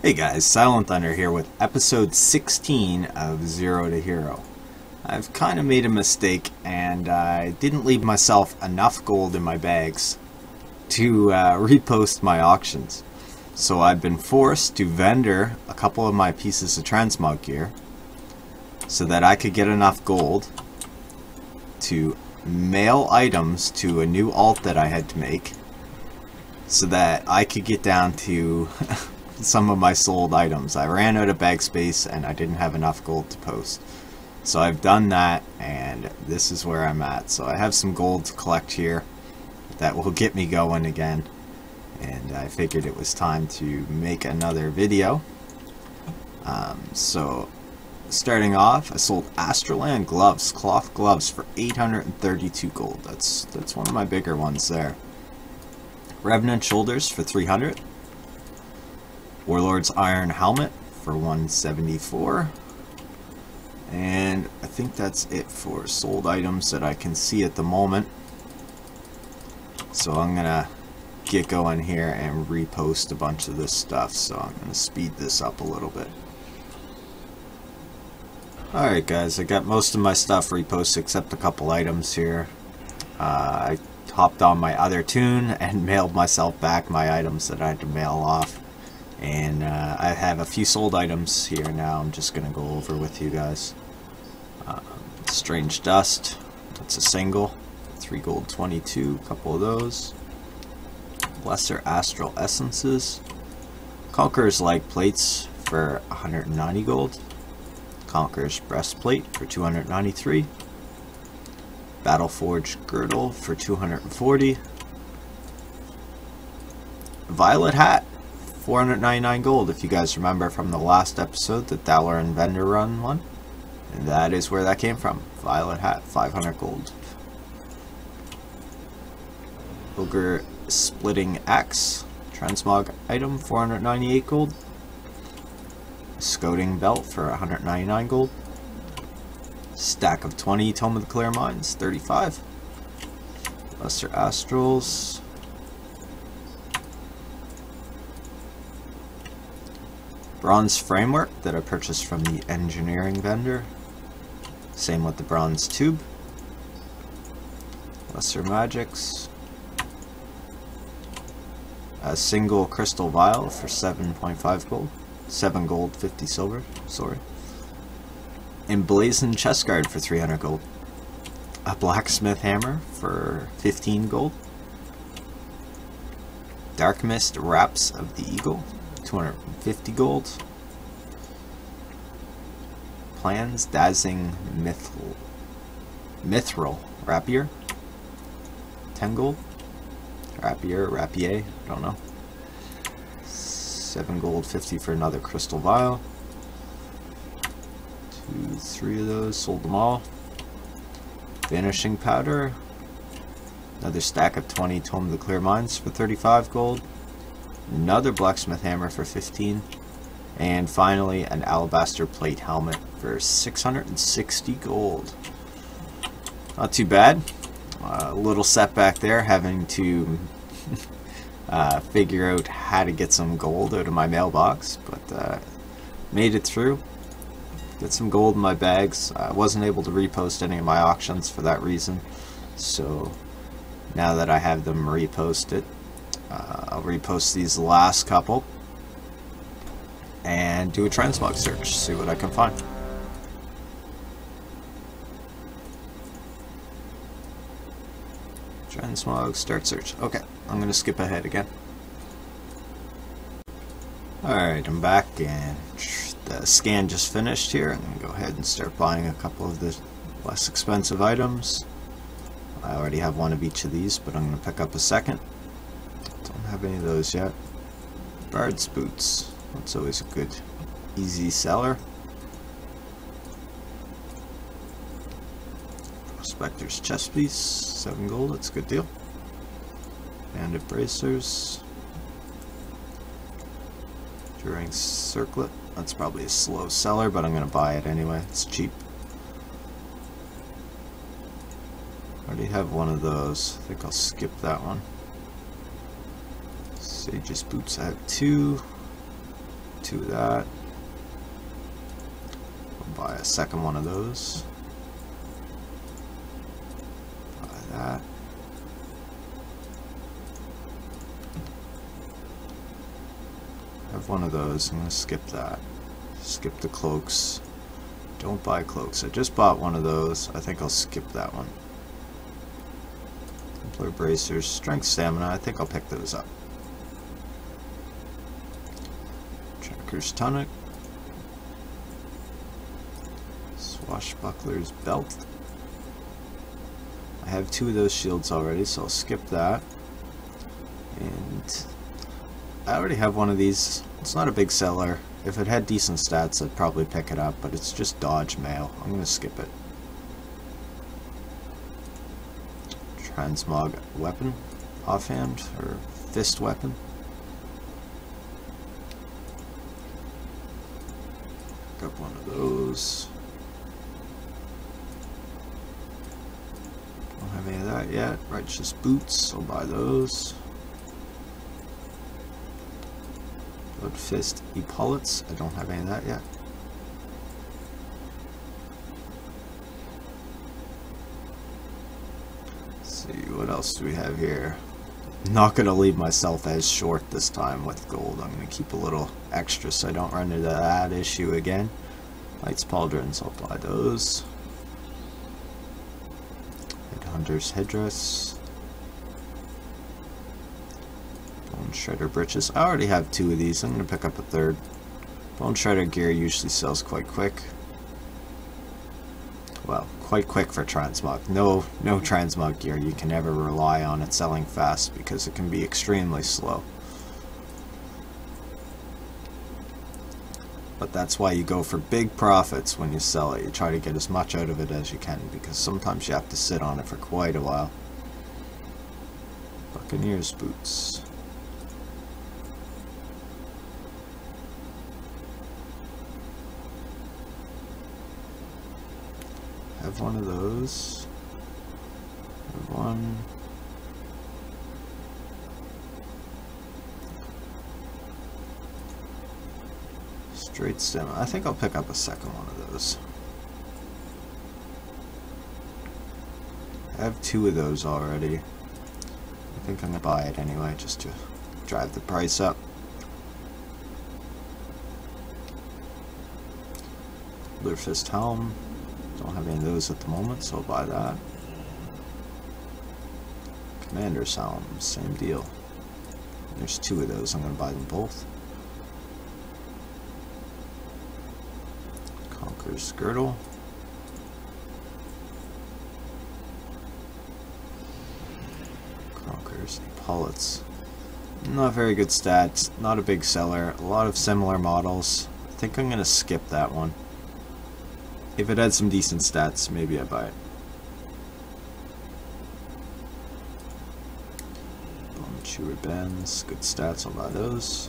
Hey guys, Silenthunder here with episode 16 of Zero to Hero. I've kind of made a mistake and I didn't leave myself enough gold in my bags to repost my auctions. So I've been forced to vendor a couple of my pieces of transmog gear so that I could get enough gold to mail items to a new alt that I had to make so that I could get down to some of my sold items. I ran out of bag space and I didn't have enough gold to post. So I've done that and this is where I'm at. So I have some gold to collect here that will get me going again. And I figured it was time to make another video. So starting off, I sold Astraland gloves, cloth gloves for 832 gold. That's one of my bigger ones there. Revenant shoulders for 300. Warlord's iron helmet for 174. And I think that's it for sold items that I can see at the moment. So I'm gonna get going here and repost a bunch of this stuff. So I'm gonna speed this up a little bit. Alright guys, I got most of my stuff reposted except a couple items here. I hopped on my other tune and mailed myself back my items that I had to mail off. And I have a few sold items here now. I'm just going to go over with you guys. Strange Dust, that's a single. 3 gold 22, a couple of those. Lesser Astral Essences. Conqueror's Leg Plates for 190 gold. Conqueror's Breastplate for 293. Battleforged Girdle for 240. Violet Hat, 499 gold, if you guys remember from the last episode, the Dalaran Vendor Run one. And that is where that came from. Violet Hat, 500 gold. Ogre Splitting Axe, transmog item, 498 gold. Scouting Belt for 199 gold. Stack of 20 Tome of the Clear Mines, 35. Lesser Astrals. Bronze framework that I purchased from the engineering vendor. Same with the bronze tube. Lesser magics. A single crystal vial for 7.5 gold. 7 gold, 50 silver, sorry. Emblazoned chest guard for 300 gold. A blacksmith hammer for 15 gold. Dark Mist Wraps of the Eagle, 250 gold. Plans Dazzling Mithril Rapier, 10 gold. Rapier, I don't know. 7 gold, 50 for another crystal vial. 2, 3 of those, sold them all. Vanishing Powder. Another stack of 20 Tome of the Clear Mines for 35 gold. Another blacksmith hammer for 15. And finally, an alabaster plate helmet for 660 gold. Not too bad. A little setback there, having to figure out how to get some gold out of my mailbox, but made it through. Get some gold in my bags. I wasn't able to repost any of my auctions for that reason, so now that I have them reposted, I'll repost these last couple and do a transmog search, see what I can find. Transmog, start search. Okay, I'm going to skip ahead again. Alright, I'm back and the scan just finished here. I'm going to go ahead and start buying a couple of the less expensive items. I already have one of each of these, but I'm going to pick up a second. Don't have any of those yet. Bard's Boots. That's always a good, easy seller. Prospector's Chest Piece, 7 gold, that's a good deal. Bandit Bracers. During Circlet, that's probably a slow seller, but I'm going to buy it anyway, it's cheap. I already have one of those, I think I'll skip that one. Sage's Boots, I have two 2 of that. I'll buy a second one of those. Buy that. I have one of those. I'm going to skip that. Skip the cloaks. Don't buy cloaks. I just bought one of those. I think I'll skip that one. Templar bracers, strength, stamina. I think I'll pick those up. Tracker's tunic. Swashbuckler's belt. I have 2 of those shields already, so I'll skip that. And I already have one of these. It's not a big seller. If it had decent stats, I'd probably pick it up, but it's just dodge mail. I'm going to skip it. Transmog weapon, offhand, or fist weapon. Pick up one of those. Don't have any of that yet. Righteous boots, I'll buy those. Blood fist epaulets, I don't have any of that yet. Let's see, what else do we have here? I'm not going to leave myself as short this time with gold. I'm going to keep a little extra so I don't run into that issue again. Lights pauldrons, I'll buy those. Headhunter's headdress. Bone shredder breeches. I already have 2 of these. I'm going to pick up a third. Bone shredder gear usually sells quite quick. Well, quite quick for transmog. No transmog gear you can ever rely on it selling fast because it can be extremely slow. But that's why you go for big profits when you sell it. You try to get as much out of it as you can because sometimes you have to sit on it for quite a while. Buccaneer's boots. Have one of those. Have one. Straight stem. I think I'll pick up a second one of those. I have 2 of those already. I think I'm gonna buy it anyway just to drive the price up. Blue fist helm. Don't have any of those at the moment, so I'll buy that. Commander's helm, same deal. There's 2 of those, I'm going to buy them both. Conqueror's girdle. Conqueror's epaulets. Not very good stats, not a big seller, a lot of similar models. I think I'm going to skip that one. If it had some decent stats, maybe I'd buy it. Bone chewer bends, good stats, I'll buy those.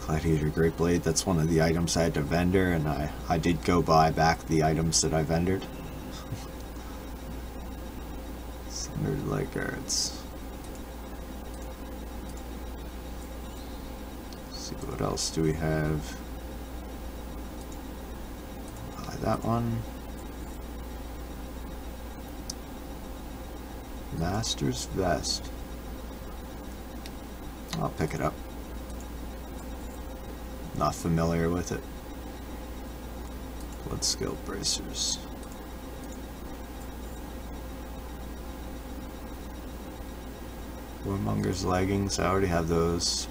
Gladiator Great Blade, that's one of the items I had to vendor, and I did go buy back the items that I vendored. Sundered leg guards. Let's see, what else do we have? That one. Master's Vest. I'll pick it up. Not familiar with it. Blood skill bracers. Warmonger's leggings. I already have those.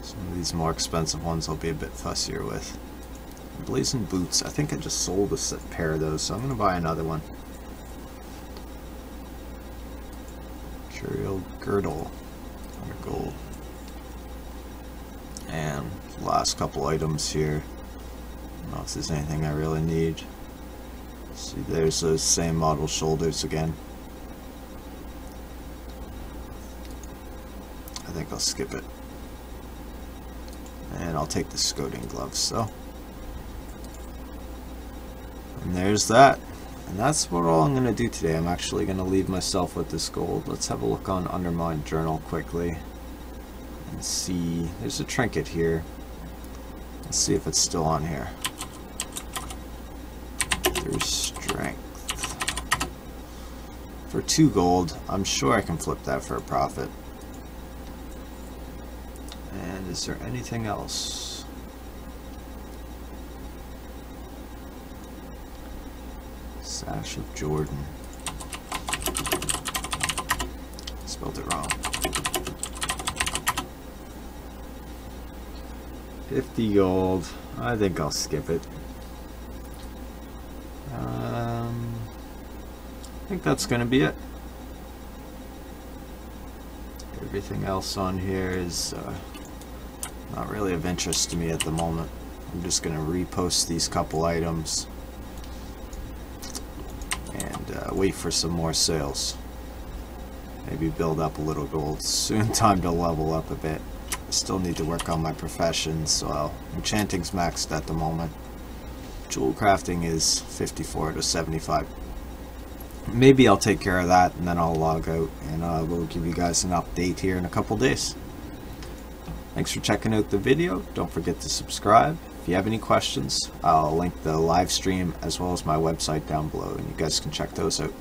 Some of these more expensive ones I'll be a bit fussier with. Blazing boots. I think I just sold a pair of those, so I'm going to buy another one. Curial girdle. 100 gold. And last couple items here. I don't know if there's anything I really need. See, there's those same model shoulders again. I think I'll skip it. And I'll take the scouting gloves, so. And there's that. And that's what all I'm going to do today. I'm actually going to leave myself with this gold. Let's have a look on Undermined Journal quickly. Let's see, there's a trinket here. Let's see if it's still on here. There's strength. For 2 gold, I'm sure I can flip that for a profit. And is there anything else? Sash of Jordan. Spelled it wrong. 50 gold. I think I'll skip it. I think that's going to be it. Everything else on here is not really of interest to me at the moment. I'm just going to repost these couple items and wait for some more sales. Maybe build up a little gold. Soon time to level up a bit. Still need to work on my profession, so enchanting's maxed at the moment. Jewel crafting is 54 to 75. Maybe I'll take care of that and then I'll log out and we'll give you guys an update here in a couple days. Thanks for checking out the video. Don't forget to subscribe. If you have any questions, I'll link the live stream as well as my website down below and you guys can check those out.